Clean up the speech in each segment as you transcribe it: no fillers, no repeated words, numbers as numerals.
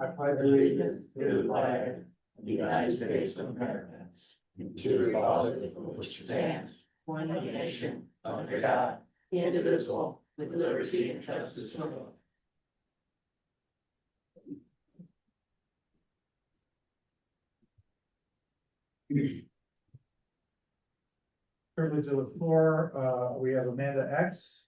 I pledge allegiance to the flag of the United States of America, and to the republic for which it stands, one nation, under God, indivisible, with liberty and justice for all. Privilege of the floor, we have Amanda X.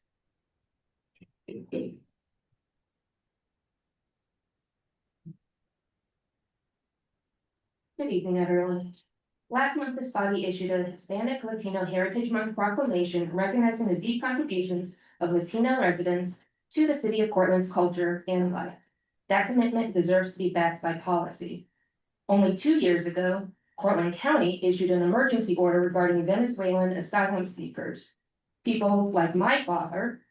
Good evening, everyone. Last month, this body issued a Hispanic Latino Heritage Month proclamation recognizing the deep contributions of Latino residents to the city of Cortland's culture and life. That commitment deserves to be backed by policy. Only 2 years ago, Cortland County issued an emergency order regarding Venezuelan asylum seekers. People like my father,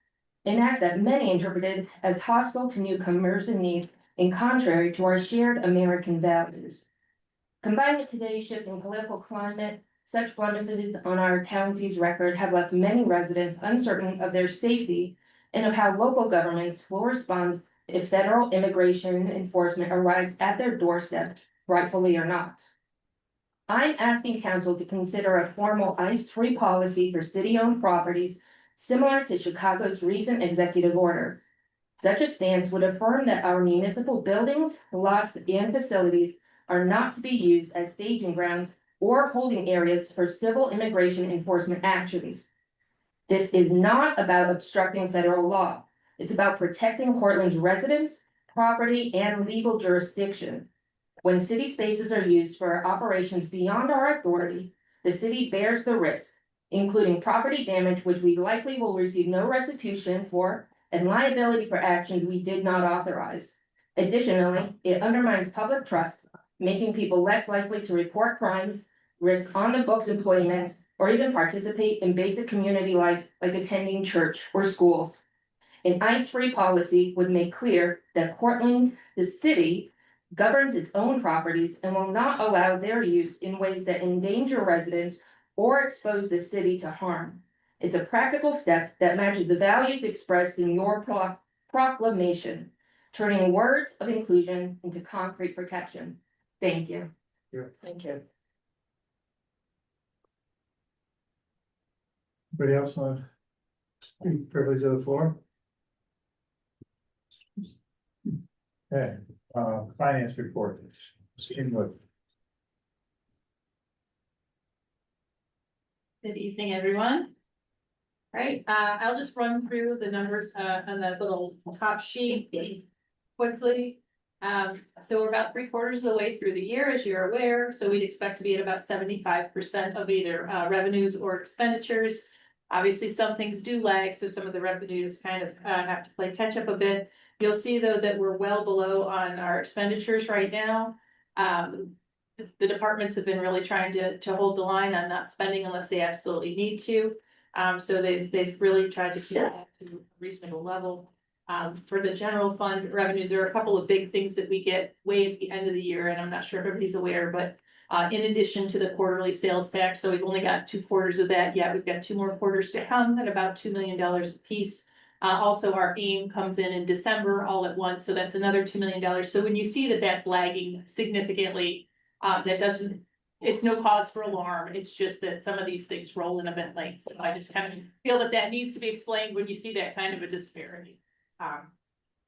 an act that many interpreted as hostile to newcomers in need and contrary to our shared American values. Combined with today's shifting political climate, such blemishes on our county's record have left many residents uncertain of their safety and of how local governments will respond if federal immigration enforcement arrives at their doorstep, rightfully or not. I'm asking council to consider a formal ICE-free policy for city-owned properties similar to Chicago's recent executive order. Such a stance would affirm that our municipal buildings, lots, and facilities are not to be used as staging grounds or holding areas for civil immigration enforcement actions. This is not about obstructing federal law. It's about protecting Cortland's residents, property, and legal jurisdiction. When city spaces are used for operations beyond our authority, the city bears the risk, including property damage, which we likely will receive no restitution for, and liability for actions we did not authorize. Additionally, it undermines public trust, making people less likely to report crimes, risk on-the-books employment, or even participate in basic community life like attending church or schools. An ICE-free policy would make clear that Cortland, the city, governs its own properties and will not allow their use in ways that endanger residents or expose the city to harm. It's a practical step that matches the values expressed in your proclamation, turning words of inclusion into concrete protection. Thank you. Thank you. Anybody else want to speak? Privilege of the floor? Okay, finance report. Inwood. Good evening, everyone. All right, I'll just run through the numbers on that little top sheet quickly. So we're about 3/4 of the way through the year, as you're aware. So we'd expect to be at about 75% of either revenues or expenditures. Obviously, some things do lag, so some of the revenues kind of have to play catch up a bit. You'll see, though, that we're well below on our expenditures right now. The departments have been really trying to hold the line on not spending unless they absolutely need to. So they've really tried to keep that to a reasonable level. For the general fund revenues, there are a couple of big things that we get way at the end of the year, and I'm not sure if everybody's aware, but in addition to the quarterly sales tax, so we've only got 2 quarters of that yet. We've got 2 more quarters to come at about $2 million a piece. Also, our AIM comes in December all at once, so that's another $2 million. So when you see that that's lagging significantly, it's no cause for alarm. It's just that some of these things roll in a bit late. So I just kind of feel that needs to be explained when you see that kind of a disparity.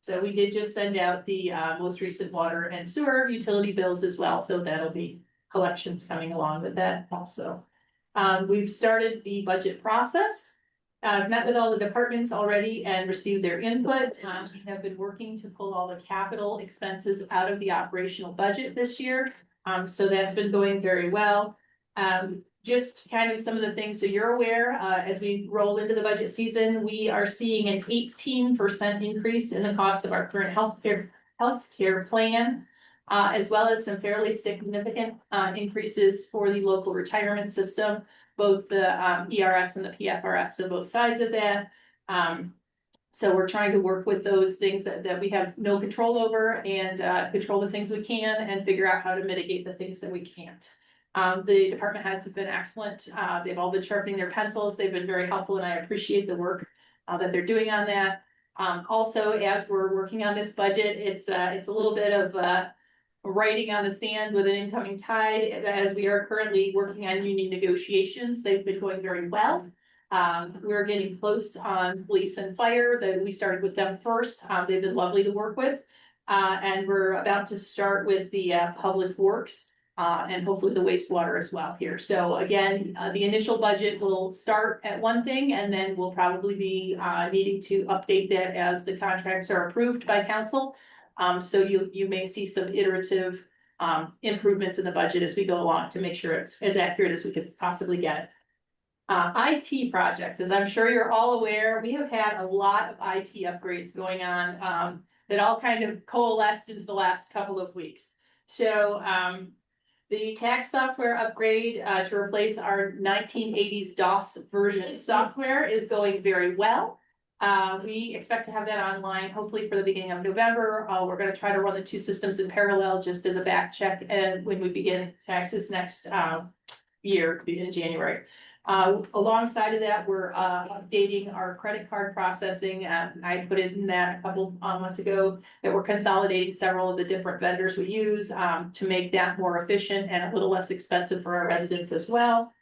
So we did just send out the most recent water and sewer utility bills as well. So that'll be collections coming along with that also. We've started the budget process. I've met with all the departments already and received their input. We have been working to pull all the capital expenses out of the operational budget this year. So that's been going very well. Just kind of some of the things so you're aware, as we roll into the budget season, we are seeing an 18% increase in the cost of our current healthcare plan, as well as some fairly significant increases for the local retirement system, both the ERS and the PFRS, so both sides of that. So we're trying to work with those things that we have no control over and control the things we can and figure out how to mitigate the things that we can't. The department heads have been excellent. They've all been sharpening their pencils. They've been very helpful and I appreciate the work that they're doing on that. Also, as we're working on this budget, it's a little bit of, writing on the sand with an incoming tide, as we are currently working on union negotiations. They've been going very well. We're getting close on police and fire, that we started with them first. They've been lovely to work with. And we're about to start with the, public works. And hopefully the wastewater as well here. So again, the initial budget will start at one thing, and then we'll probably be needing to update that as the contracts are approved by council. So you may see some iterative improvements in the budget as we go along to make sure it's as accurate as we could possibly get it. IT projects, as I'm sure you're all aware, we have had a lot of IT upgrades going on that all kind of coalesced into the last couple of weeks. So the tax software upgrade to replace our 1980s DOS version software is going very well. We expect to have that online hopefully for the beginning of November. We're going to try to run the two systems in parallel just as a back check, and when we begin taxes next year in January. Alongside of that, we're updating our credit card processing. I put it in that a couple months ago that we're consolidating several of the different vendors we use to make that more efficient and a little less expensive for our residents as well.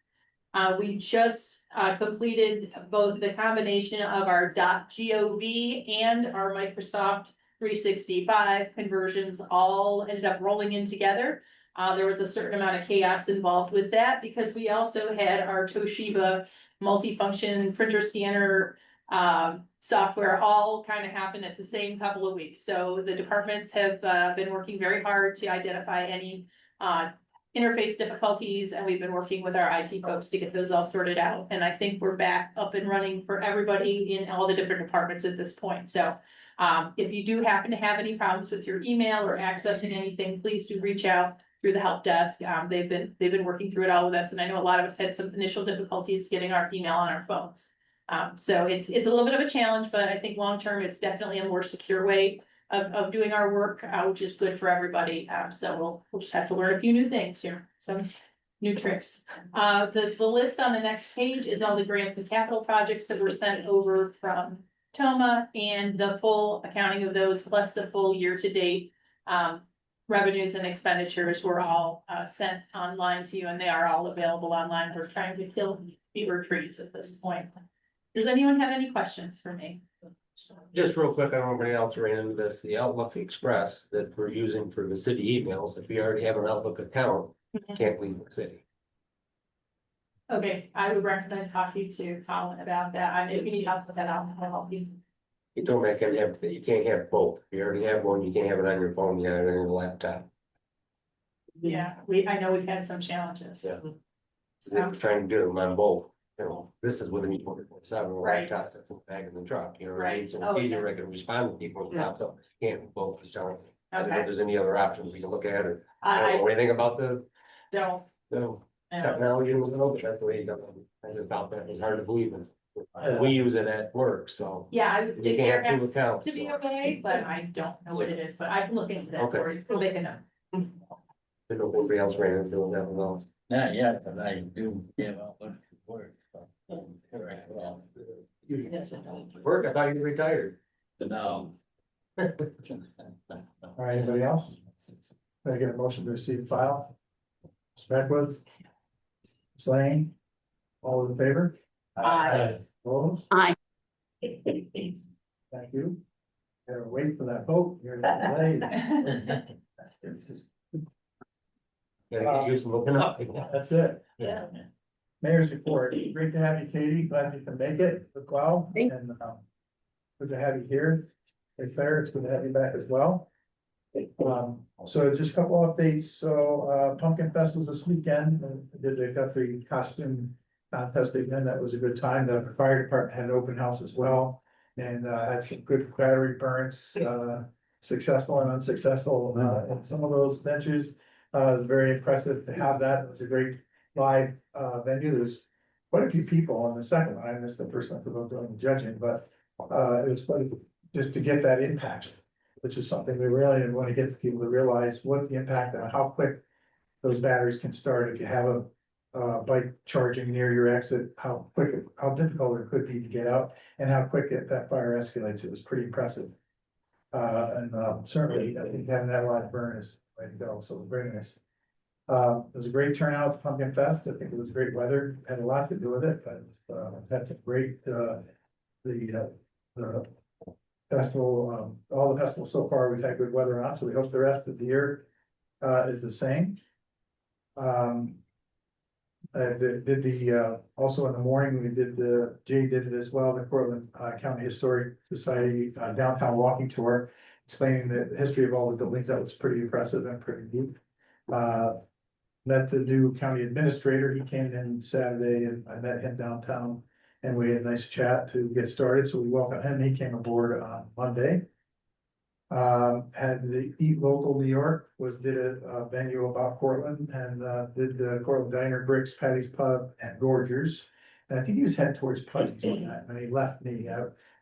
We just completed both the combination of our .gov and our Microsoft 365 conversions, all ended up rolling in together. There was a certain amount of chaos involved with that because we also had our Toshiba multifunction printer scanner software all kind of happen at the same couple of weeks. So the departments have been working very hard to identify any interface difficulties, and we've been working with our IT folks to get those all sorted out. And I think we're back up and running for everybody in all the different departments at this point. So if you do happen to have any problems with your email or accessing anything, please do reach out through the help desk. They've been working through it all with us, and I know a lot of us had some initial difficulties getting our email on our phones. So it's a little bit of a challenge, but I think long-term, it's definitely a more secure way of doing our work, which is good for everybody. So we'll just have to learn a few new things here, some new tricks. The list on the next page is all the grants and capital projects that were sent over from Toma, and the full accounting of those, plus the full year-to-date revenues and expenditures were all sent online to you, and they are all available online. We're trying to kill fever trees at this point. Does anyone have any questions for me? Just real quick, I don't know if anybody else ran into this, the Outlook Express that we're using for the city emails, if we already have an Outlook account, can't leave the city. Okay, I would recommend talking to Colin about that. I mean, if you need help with that, I'll help you. You don't make any, you can't have both, if you already have one, you can't have it on your phone, you have it on your laptop. Yeah, I know we've had some challenges. Yeah. So we're trying to do them on both, you know, this is with an E24/7 Right. laptop that's in the back of the truck, you know what I mean? Right. So Oh, it's yeah. easier, I can respond to people, with laptop, so you can't have both, just telling me. I don't know Okay, if there's any other options we can look at, or I don't I know anything about the, don't. technology, but that's the way you go. I just thought that was hard to believe, and we use it at work, so. Yeah, You if there can't have two has accounts. to be so. a way, but I don't know what it is, but I can look into that for you. We'll make a note. Didn't know if anybody else ran into that was Not yet, but I do give up what work. Yes, I know. all. Work, I thought you retired. No. All right, anybody else? Can I get a motion to receive and file? Beckwith. Slang. All in favor? Aye. Opposed? Aye. Thank you. Gotta wait for that vote. You're delayed. Gotta get used to looking up. That's it. Yeah. Mayor's report. Great to have you, Katie. Glad you can make it as well. Thank- And good to have you here. Hey, Claire, it's good to have you back as well. So just a couple updates. So Pumpkin Fest was this weekend. Did the Guthrie costume contest again. That was a good time. The fire department had an open house as well. And had some good battery burns, successful and unsuccessful in some of those ventures. It was very impressive to have that. It was a great live venue. There's quite a few people on the second one. I missed the first one for doing the judging, but it was quite just to get that impact, which is something we really want to get people to realize what the impact on how quick those batteries can start if you have bike charging near your exit, how difficult it could be to get out and how quick that fire escalates. It was pretty impressive. Certainly, I think having that live burn is the way to go, so very nice. It was a great turnout for Pumpkin Fest. I think it was great weather, had a lot to do with it, but, that's a great, the festival, all the festivals so far, we've had good weather on, so we hope the rest of the year, is the same. Also in the morning, Jay did it as well, the Portland County Historic Society downtown walking tour, explaining the history of all the buildings. That was pretty impressive and pretty neat. Met the new county administrator. He came in Saturday and I met him downtown and we had a nice chat to get started. So we welcomed him. He came aboard on Monday. Had the Eat Local New York did a venue about Portland and did the Portland Diner, Bricks, Patty's Pub and Gorgers. And I think he was headed towards Puddy's one night when he left me.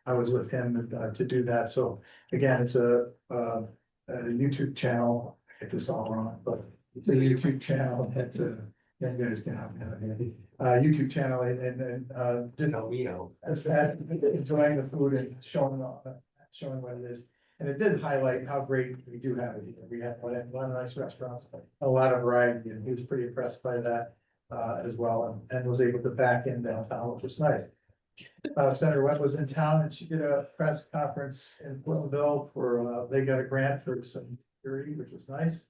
I was with him to do that. So again, it's a YouTube channel. I get this all wrong, but it's a YouTube channel. It's a you guys can have it. YouTube channel and just No, we know. enjoying the food and showing what it is. And it did highlight how great we do have it here. We have a lot of nice restaurants, a lot of variety, and he was pretty impressed by that as well, and was able to back in downtown, which was nice. Senator Webb was in town and she did a press conference in Portlandville for, they got a grant for some security, which was nice.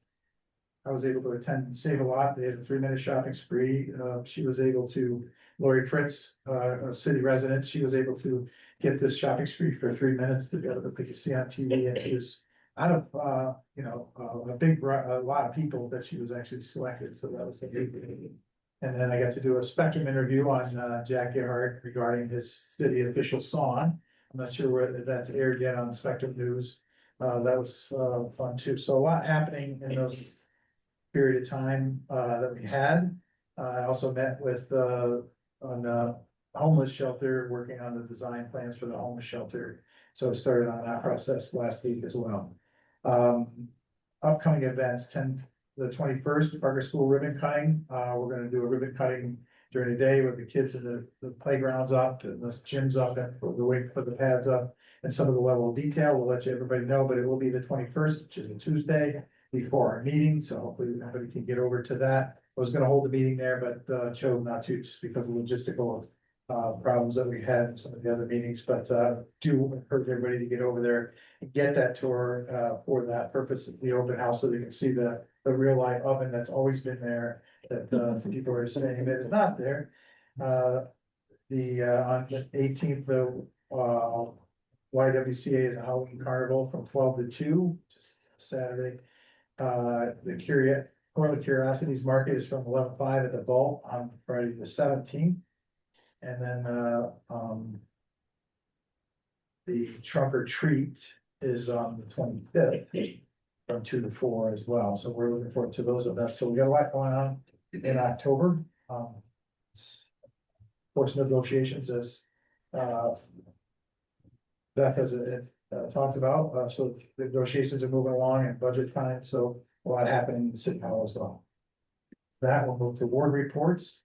I was able to attend and Save a Lot. They had a 3-minute shopping spree. She was able to, Lori Fritz, a city resident, she was able to get this shopping spree for 3 minutes to go that they could see on TV. And she was out of, a lot of people that she was actually selected. So that was a big thing. And then I got to do a Spectrum interview on Jack Gerhardt regarding his city official song. I'm not sure whether that's aired yet on Spectrum News. That was fun too. So a lot happening in those period of time that we had. I also met with on homeless shelter, working on the design plans for the homeless shelter. So I started on that process last week as well. Upcoming events, the 21st, Parker School ribbon cutting. We're gonna do a ribbon cutting during the day with the kids in the playgrounds up and the gyms up and the way to put the pads up and some of the level of detail. We'll let everybody know, but it will be the 21st, which is a Tuesday before our meeting. So hopefully everybody can get over to that. I was gonna hold the meeting there, but chose not to just because of logistical problems that we had in some of the other meetings, but do encourage everybody to get over there and get that tour for that purpose of the open house, so they can see the real life oven that's always been there, that some people are saying that is not there. On the 18th, the YWCA is a Halloween carnival from 12 to 2, just Saturday. The Portland Curiosities Market is from 11 to 5 at the Vault on Friday the 17th. And then the Trunk or Treat is on the 25th from 2 to 4 as well. So we're looking forward to those events. So we got a lot going on in October. Of course, negotiations as Beth has talked about. So the negotiations are moving along and budget time. So a lot happening in the city hall as well. That will move to ward reports.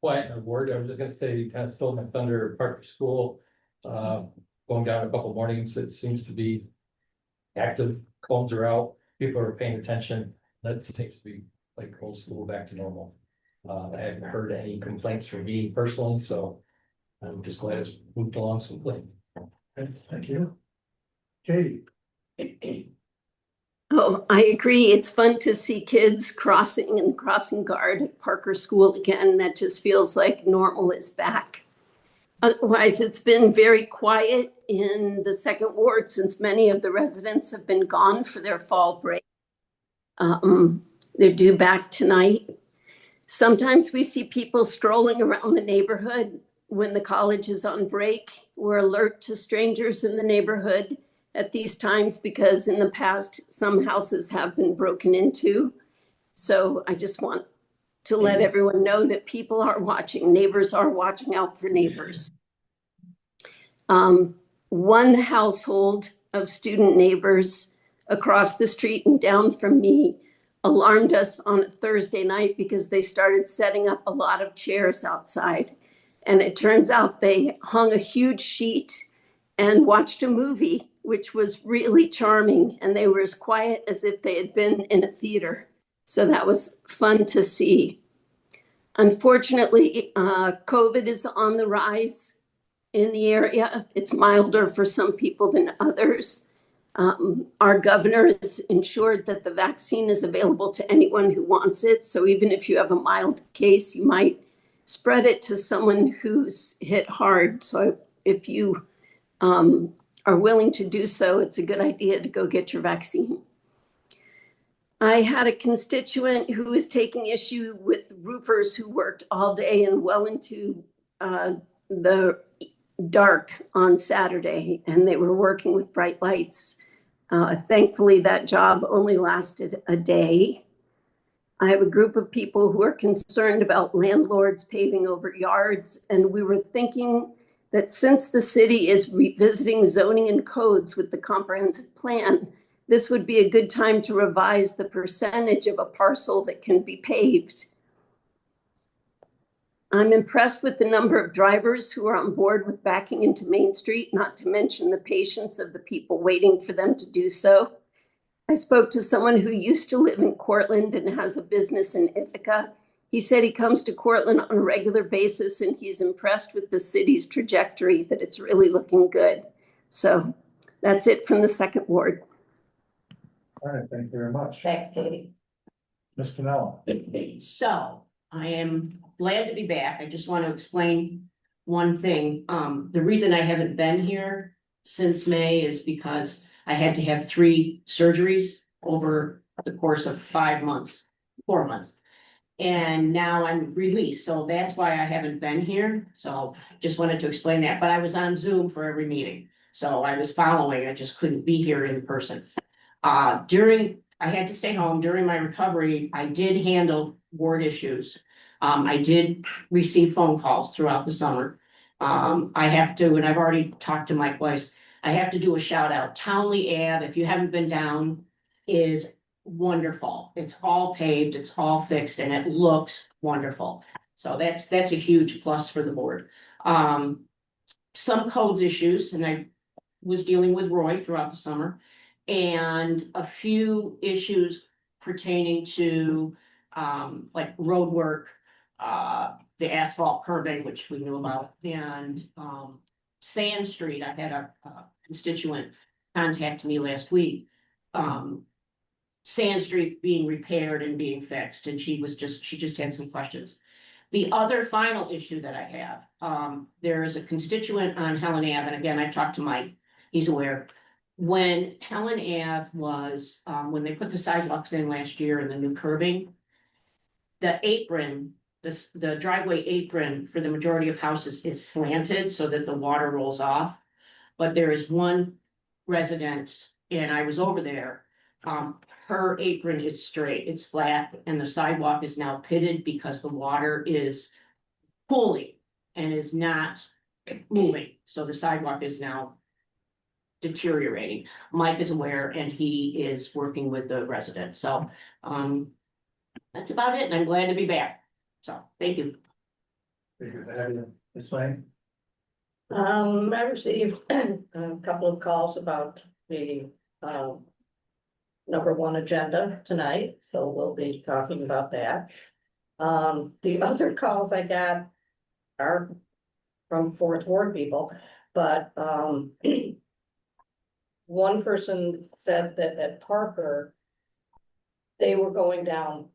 Quiet on board. I was just gonna say, you kind of stole my thunder. Parker School, going down a couple mornings, it seems to be active. Cones are out, people are paying attention. That seems to be like whole school back to normal. I haven't heard any complaints from me personally, so I'm just glad it's moved along smoothly. Thank you. Katie. Oh, I agree. It's fun to see kids crossing and crossing guard at Parker School again. That just feels like normal is back. Otherwise, it's been very quiet in the second ward since many of the residents have been gone for their fall break. They're due back tonight. Sometimes we see people strolling around the neighborhood when the college is on break. We're alert to strangers in the neighborhood at these times because in the past, some houses have been broken into. So I just want to let everyone know that people are watching, neighbors are watching out for neighbors. One household of student neighbors across the street and down from me alarmed us on a Thursday night because they started setting up a lot of chairs outside. And it turns out they hung a huge sheet and watched a movie, which was really charming. And they were as quiet as if they had been in a theater. So that was fun to see. Unfortunately, COVID is on the rise in the area. It's milder for some people than others. Our governor has ensured that the vaccine is available to anyone who wants it. So even if you have a mild case, you might spread it to someone who's hit hard. So if you are willing to do so, it's a good idea to go get your vaccine. I had a constituent who was taking issue with roofers who worked all day and well into the dark on Saturday, and they were working with bright lights. Thankfully, that job only lasted a day. I have a group of people who are concerned about landlords paving over yards, and we were thinking that since the city is revisiting zoning and codes with the comprehensive plan, this would be a good time to revise the percentage of a parcel that can be paved. I'm impressed with the number of drivers who are on board with backing into Main Street, not to mention the patience of the people waiting for them to do so. I spoke to someone who used to live in Cortland and has a business in Ithaca. He said he comes to Cortland on a regular basis and he's impressed with the city's trajectory, that it's really looking good. So that's it from the second ward. All right, thank you very much. Thanks, Katie. Ms. Pinella. So I am glad to be back. I just want to explain one thing. The reason I haven't been here since May is because I had to have 3 surgeries over the course of 4 months. And now I'm released, so that's why I haven't been here. So just wanted to explain that, but I was on Zoom for every meeting. So I was following, I just couldn't be here in person. I had to stay home during my recovery. I did handle ward issues. I did receive phone calls throughout the summer. I have to, and I've already talked to Mike Weiss, I have to do a shout out. Townley Ave, if you haven't been down, is wonderful. It's all paved, it's all fixed, and it looks wonderful. So that's a huge plus for the board. Some codes issues, and I was dealing with Roy throughout the summer, and a few issues pertaining to like road work, the asphalt curbing, which we knew about, and Sand Street. I had a constituent contact me last week. Sand Street being repaired and being fixed, and she just had some questions. The other final issue that I have, there is a constituent on Helen Ave, and again, I've talked to Mike, he's aware. When Helen Ave was, when they put the sidewalks in last year and the new curbing, the apron, the driveway apron for the majority of houses is slanted so that the water rolls off. But there is one resident, and I was over there, her apron is straight, it's flat, and the sidewalk is now pitted because the water is pooling and is not moving. So the sidewalk is now deteriorating. Mike is aware and he is working with the resident. So that's about it, and I'm glad to be back. So thank you. Very good to have you. Ms. Lane. I received a couple of calls about the number 1 agenda tonight, so we'll be talking about that. The other calls I got are from 4th Ward people, but one person said that at Parker, they were going down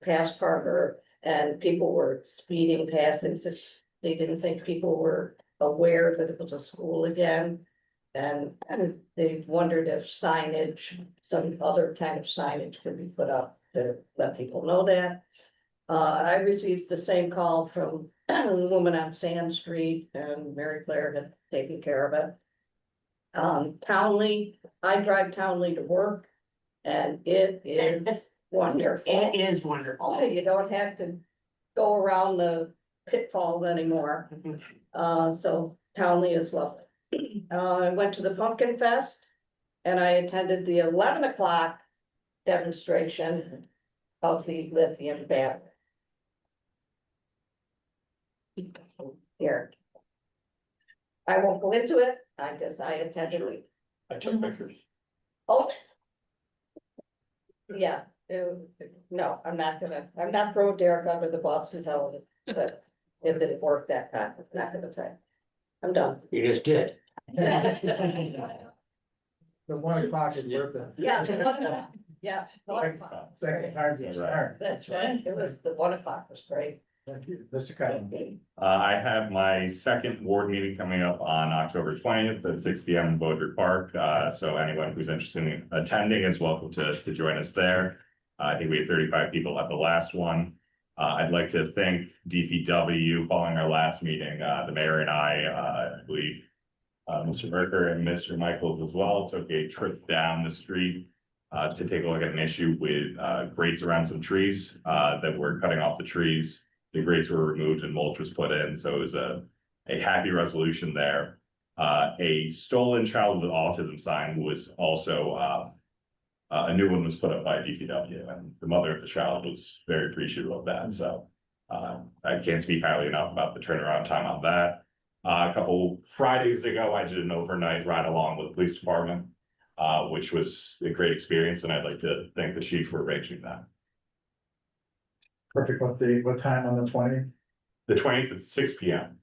past Parker and people were speeding past it. They didn't think people were aware that it was a school again. And they wondered if signage, some other kind of signage could be put up to let people know that. I received the same call from a woman on Sand Street, and Mary Claire had taken care of it. Townley, I drive Townley to work, and it is wonderful. It is wonderful. You don't have to go around the pitfalls anymore. So Townley is lovely. I went to the Pumpkin Fest and I attended the 11 o'clock demonstration of the lithium battery. Here. I won't go into it, I attended it. I took pictures. Oh. Yeah, no, I'm not throwing Derek under the bus and telling him that it didn't work that time, I'm not gonna say. I'm done. You just did. The 1 o'clock is worth it. Yeah, yeah. Second time's a charm. That's right, it was, the 1 o'clock was great. Thank you, Mr. Collins. I have my second board meeting coming up on October 20th at 6 p.m. in Beaudry Park. So anyone who's interested in attending is welcome to join us there. I think we had 35 people at the last one. I'd like to thank DPW following our last meeting. The mayor and I believe Mr. Merker and Mr. Michaels as well took a trip down the street to take a look at an issue with grates around some trees that were cutting off the trees. The grates were removed and mulch was put in, so it was a happy resolution there. A stolen child with autism sign was also a new one was put up by DPW, and the mother of the child was very appreciative of that. So I can't speak highly enough about the turnaround time on that. A couple Fridays ago, I did an overnight ride along with the police department, which was a great experience, and I'd like to thank the chief for arranging that. Perfect, what time on the 20th? The 20th at 6 p.m.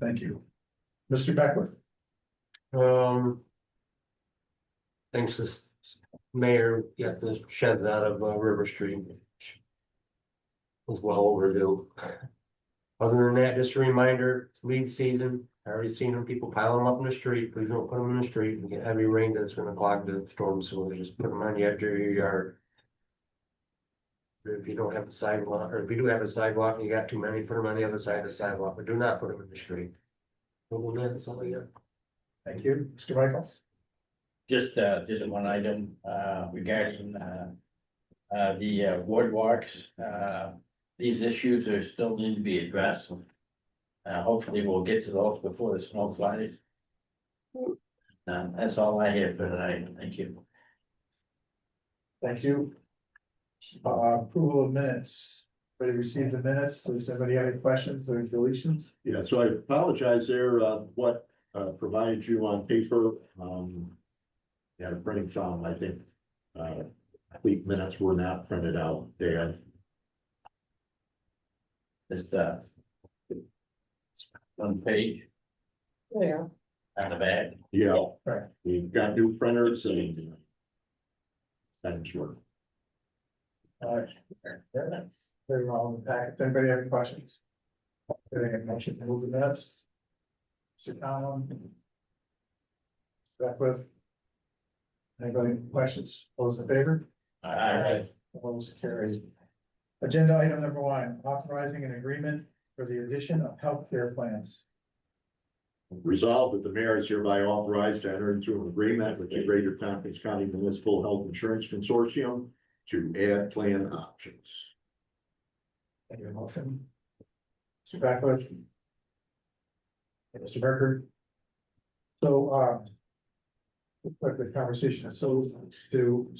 Thank you. Mr. Beckwith. Thanks to mayor, got the sheds out of River Street. Was well overdue. Other than that, just a reminder, it's lead season. I already seen them, people pile them up in the street. Please don't put them in the street. We get heavy rains, that's gonna clog the storm sewer. Just put them on the edge of your yard. If you don't have a sidewalk, or if you do have a sidewalk and you got too many, put them on the other side of the sidewalk, but do not put them in the street. Well, that's all I got. Thank you, Mr. Michael. Just one item, regarding, the boardwalks, these issues are still need to be addressed. Hopefully we'll get to those before the snow flies. That's all I have for tonight, thank you. Thank you. Approval of minutes. Everybody received the minutes? Does anybody have any questions or deletions? Yeah, so I apologize there, what provided you on paper, yeah, the printing found, I think, complete minutes were not printed out there. It's one page Yeah. on the back. Yeah, Right. we've got new printers and thanks for. All right. Very well in the packet. Does anybody have any questions? Getting a motion to move the minutes? Mr. Conlon? Beckwith? Anybody have questions? Those in favor? Opposed, carried. Agenda item number 1, authorizing an agreement for the addition of healthcare plans. Resolved that the mayor is hereby authorized to enter into an agreement with the Greater Tompkins County Municipal Health Insurance Consortium to add plan options. Any motion? Mr. Beckwith? Mr. Berger? So, quick the conversation, so to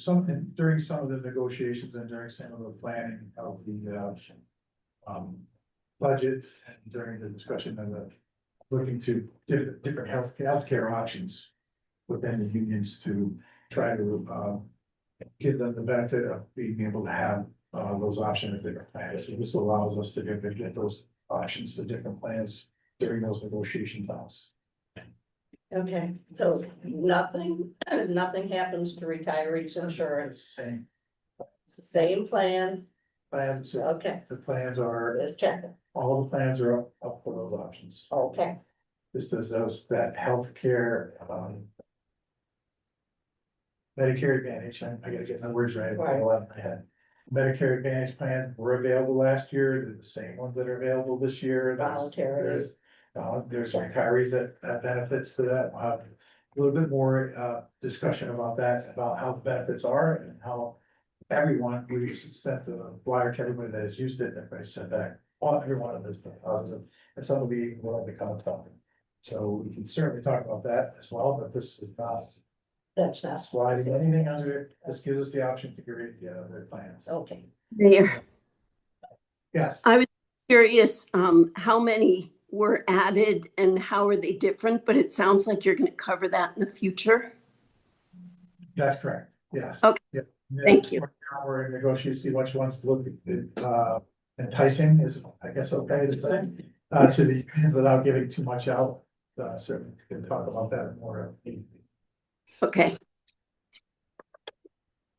during some of the negotiations and during some of the planning of the budget and during the discussion of the looking to different healthcare options within the unions to try to give them the benefit of being able to have those options if they're plans. So this allows us to get those options to different plans during those negotiation times. Okay, so nothing happens to retirees insurance, same plans, Plans, okay, the plans are, just checking, all the plans are up for those options. okay. This does that healthcare, Medicare Advantage, I gotta get my words right, I have a lot in my head. Medicare Advantage plans were available last year, they're the same ones that are available this year. Voluntary. There's retirees that benefits to that. We'll have a little bit more discussion about that, about how the benefits are and how everyone, we sent the flyer to everybody that has used it, everybody sent back, every one of them has been positive, and some will be willing to come and talk. So we can certainly talk about that as well, but this is not That's not, sliding anything under it. This gives us the option to create the other plans. okay. Mayor, Yes, I was curious, how many were added and how are they different? But it sounds like you're gonna cover that in the future. that's correct. Yes. Okay. Yeah. Thank you. Now we're in negotiating, see which ones look enticing is, I guess, okay to say, to the, without giving too much out. Certainly can talk about that more. Okay.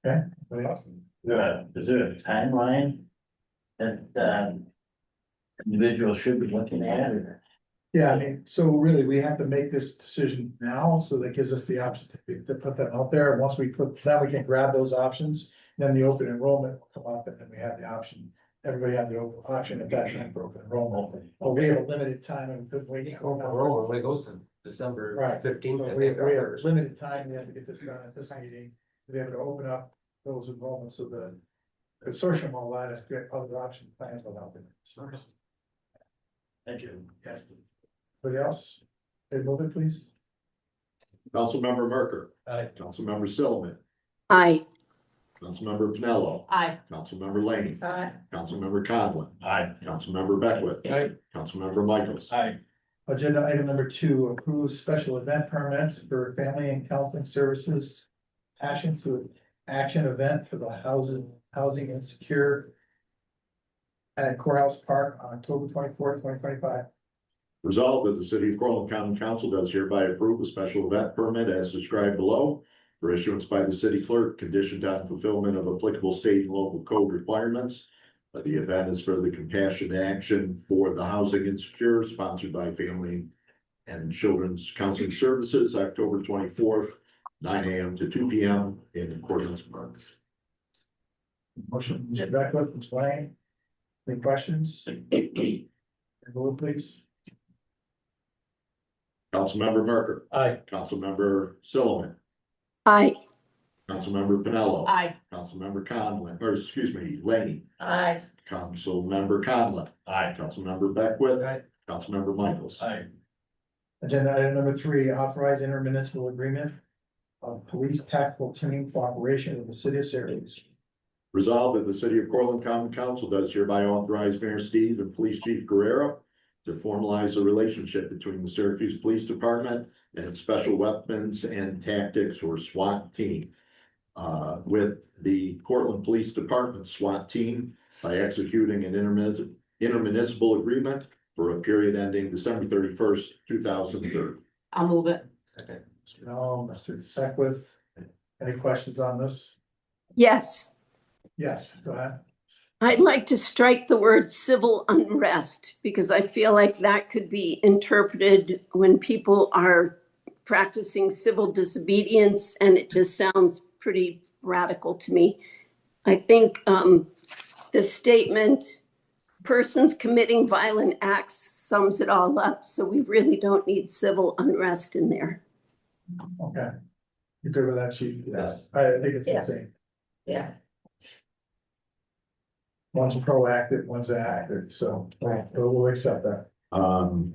Okay, anybody else? Is there a timeline that, individuals should be looking at, or? Yeah, I mean, so really, we have to make this decision now, so that gives us the option to put that out there. And once we put, then we can grab those options, then the open enrollment will come up, and then we have the option. Everybody have the open option at that time for open enrollment, but we have a limited time and good waiting. Overall, it only goes to December Right. fifteenth. So we have limited time, we have to get this done at this meeting, to be able to open up those enrollments, so the consortium will allow us to get other option plans without them. Thank you. Yes. Anybody else? Okay, move it, please. Councilmember Merker, Aye. Councilmember Silliman, Aye. Councilmember Pinello, Aye. Councilmember Laney, Aye. Councilmember Conlon, Aye. Councilmember Beckwith. Aye. Councilmember Michaels. Aye. Agenda item number 2, approve special event permits for family and counseling services. Passion to action event for the housing insecure. At Courthouse Park on October 24th, 2025. Resolved that the city of Portland County Council does hereby approve a special event permit as described below for issuance by the city clerk, conditioned on fulfillment of applicable state and local code requirements. The event is for the Compassion Action for the Housing Insecure, sponsored by Family and Children's Counseling Services, October 24th, 9 a.m. to 2 p.m. in Courthouse Park. Motion, Mr. Beckwith, Ms. Lang. Any questions? Vote please. Councilmember Merker, Aye. Councilmember Silliman, Aye. Councilmember Pinello. Aye. Councilmember Conlon, or excuse me, Laney. Aye. Councilmember Conlon. Aye. Councilmember Beckwith. Aye. Councilmember Michaels. Aye. Agenda item number 3, authorize intermunicipal agreement of police tactical team cooperation with the city of Syracuse. Resolved that the city of Portland Common Council does hereby authorize Mayor Steve and Police Chief Guerrero to formalize a relationship between the Syracuse Police Department and its Special Weapons and Tactics, or SWAT team. With the Portland Police Department SWAT team by executing an intermunicipal agreement for a period ending December 31st, 2030. I'll move it. Mr. No, Mr. Beckwith. Any questions on this? Yes. Yes, go ahead. I'd like to strike the word civil unrest because I feel like that could be interpreted when people are practicing civil disobedience, and it just sounds pretty radical to me. I think the statement, persons committing violent acts, sums it all up. So we really don't need civil unrest in there. Okay. You good with that, Chief? Yes. I think it's the Yeah. same. Yeah. One's proactive, one's active, so we'll accept that. All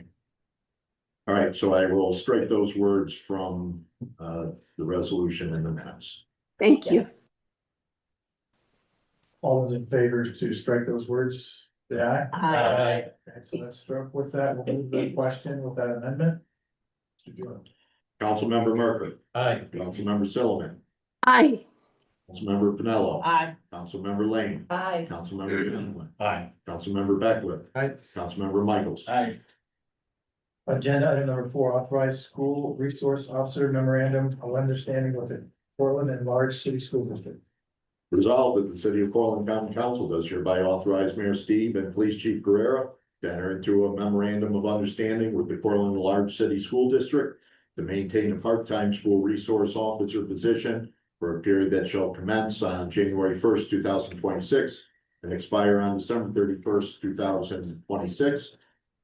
right, so I will strike those words from the resolution in the minutes. Thank you. All those in favor to strike those words, say aye. Aye. Okay, so that's struck with that. We'll move to the question with that amendment. Councilmember Merker, Aye. Councilmember Silliman, Aye. Councilmember Pinello. Aye. Councilmember Lane, Aye. Councilmember Conlon, Aye. Councilmember Beckwith. Aye. Councilmember Michaels. Aye. Agenda item number 4, authorized school resource officer memorandum of understanding with the Portland and large city school district. Resolved that the city of Portland County Council does hereby authorize Mayor Steve and Police Chief Guerrero to enter into a memorandum of understanding with the Portland Large City School District to maintain a part-time school resource officer position for a period that shall commence on January 1st, 2026 and expire on December 31st, 2026.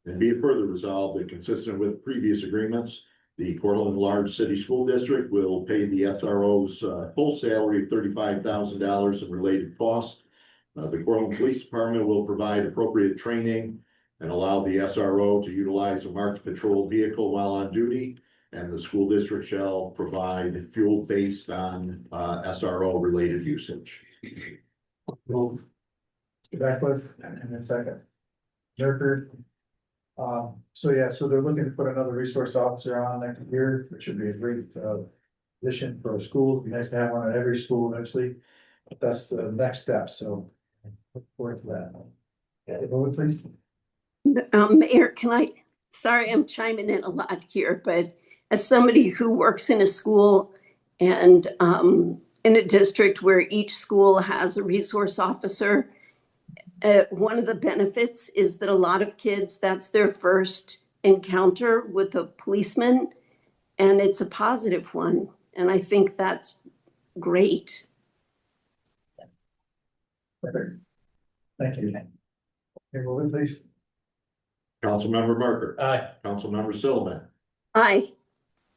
And be it further resolved that consistent with previous agreements, the Portland Large City School District will pay the SRO's full salary of $35,000 in related costs. The Portland Police Department will provide appropriate training and allow the SRO to utilize a marked patrol vehicle while on duty. And the school district shall provide fuel based on SRO related usage. Move. Mr. Beckwith, and then second. Merker. So yeah, so they're looking to put another resource officer on next year, which should be a great addition for a school. It'd be nice to have one at every school eventually. But that's the next step, so look forward to that. Yeah, vote please. Mayor, sorry, I'm chiming in a lot here, but as somebody who works in a school and in a district where each school has a resource officer, one of the benefits is that a lot of kids, that's their first encounter with a policeman, and it's a positive one. And I think that's great. Perfect. Thank you. Here, vote please. Councilmember Merker, Aye. Councilmember Sullivan, Aye.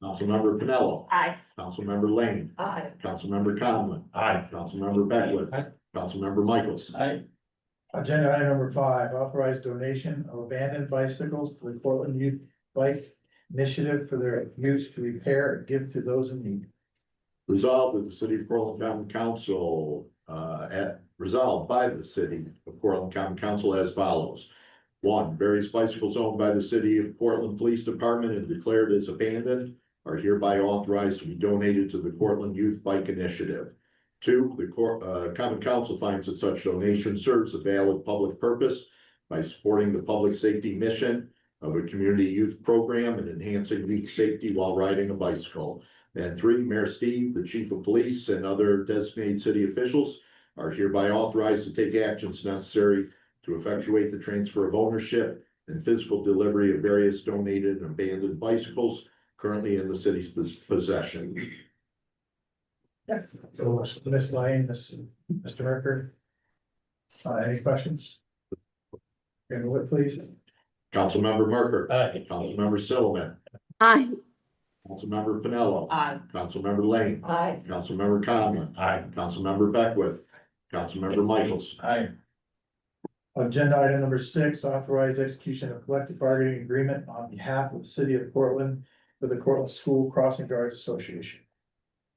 Councilmember Pinello, Aye. Councilmember Lane, Aye. Councilmember Conlon, Aye. Councilmember Beckwith, Aye. Councilmember Michaels. Aye. Agenda item number 5, authorize donation of abandoned bicycles to the Portland Youth Bike Initiative for their use to repair and give to those in need. Resolved that the city of Portland Common Council, resolved by the city of Portland Common Council as follows. 1, various bicycles owned by the city of Portland Police Department and declared as abandoned are hereby authorized to be donated to the Portland Youth Bike Initiative. 2, the Common Council finds that such donation serves a valid public purpose by supporting the public safety mission of a community youth program and enhancing youth safety while riding a bicycle. And 3, Mayor Steve, the Chief of Police, and other designated city officials are hereby authorized to take actions necessary to effectuate the transfer of ownership and physical delivery of various donated and abandoned bicycles currently in the city's possession. So, Ms. Lane, Mr. Merker. Any questions? Can you please? Councilmember Merker, Aye. Councilmember Sullivan, Aye. Councilmember Pinello, Aye. Councilmember Lane, Aye. Councilmember Conlon, Aye. Councilmember Beckwith, Councilmember Michaels. Aye. Agenda item number 6, authorize execution of collective bargaining agreement on behalf of the city of Portland with the Portland School Crossing Guards Association.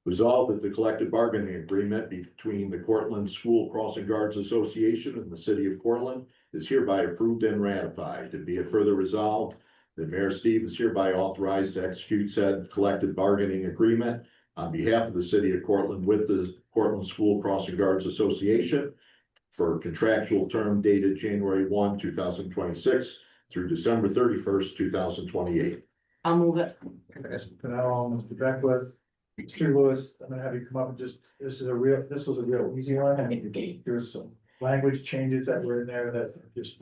Resolved that the collective bargaining agreement between the Cortland School Crossing Guards Association and the city of Portland is hereby approved and ratified. And be it further resolved that Mayor Steve is hereby authorized to execute said collective bargaining agreement on behalf of the city of Cortland with the Portland School Crossing Guards Association for contractual term dated January 1, 2026 through December 31st, 2028. I'll move it. Mr. Pinello, Mr. Beckwith, Mr. Lewis, I'm gonna have you come up and just, this was a real easy one, and there's some language changes that were in there that just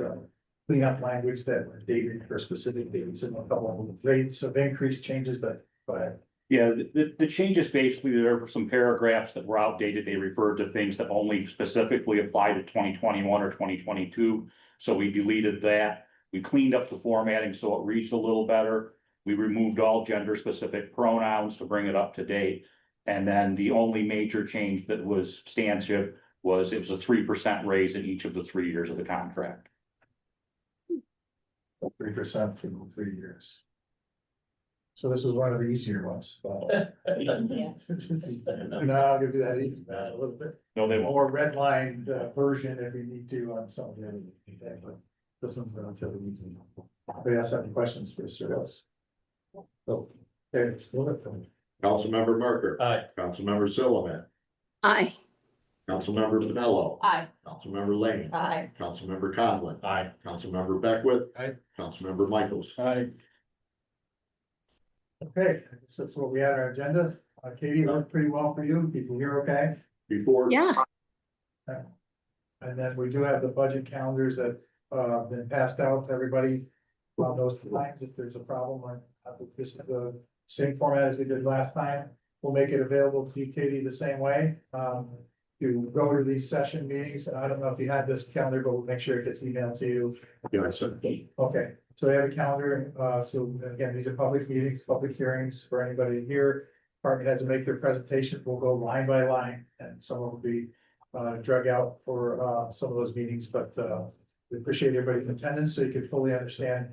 clean up language that were dated for specific dates and a couple of rates of increase changes, but Yeah, the changes basically, there were some paragraphs that were outdated. They referred to things that only specifically apply to 2021 or 2022. So we deleted that. We cleaned up the formatting so it reads a little better. We removed all gender specific pronouns to bring it up to date. And then the only major change that was substantive was it was a 3% raise in each of the 3 years of the contract. 3% for the 3 years. So this is one of the easier ones. No, I'll give you that easy, a little bit No, they won't. more red line version if you need to on some of the other, but this one's relatively easy. Anybody else have any questions for Mr. Lewis? Oh, okay, let's move it. Councilmember Merker, Aye. Councilmember Sullivan, Aye. Councilmember Pinello, Aye. Councilmember Lane, Aye. Councilmember Conlon, Aye. Councilmember Beckwith, Aye. Councilmember Michaels. Aye. Okay, so that's what we had on our agenda. Katie, it worked pretty well for you. People here okay? Before. Yeah. And then we do have the budget calendars that been passed out to everybody. On those lines, if there's a problem, this is the same format as we did last time. We'll make it available to you, Katie, the same way. To go to these session meetings. I don't know if you had this calendar, but we'll make sure it gets emailed to you. Yeah, I said. Okay, so we have a calendar, so again, these are public meetings, public hearings for anybody here. Department heads to make their presentation, we'll go line by line, and some will be drug out for some of those meetings, but we appreciate everybody's attendance, so you can fully understand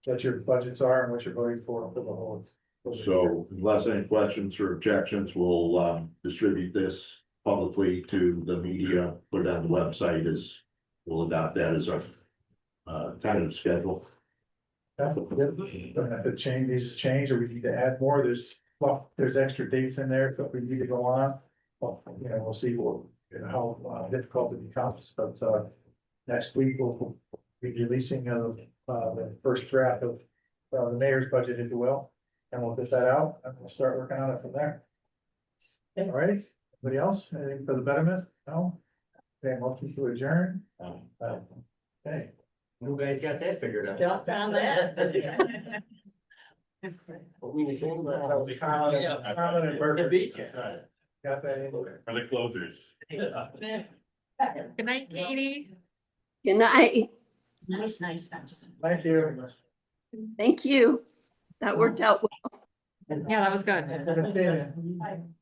what your budgets are and what you're voting for the So unless any questions or objections, we'll distribute this publicly to the media, put it on the website as, we'll adopt that as our tentative schedule. Don't have to change these, or we need to add more, there's extra dates in there, but we need to go on. Well, we'll see how difficult it becomes, but next week we'll be releasing the first draft of the mayor's budget, if you will. And we'll get that out and we'll start working on it from there. All right, anybody else, anything for the betterment? No? Okay, motion to adjourn. Okay. You guys got that figured out. Jump on that. What we need to change that. That was Colin and Burger. That's right. Got that in? For the closers. Good night, Katie. Good night. Nice. Thank you. Thank you. That worked out well. Yeah, that was good. Good seeing you.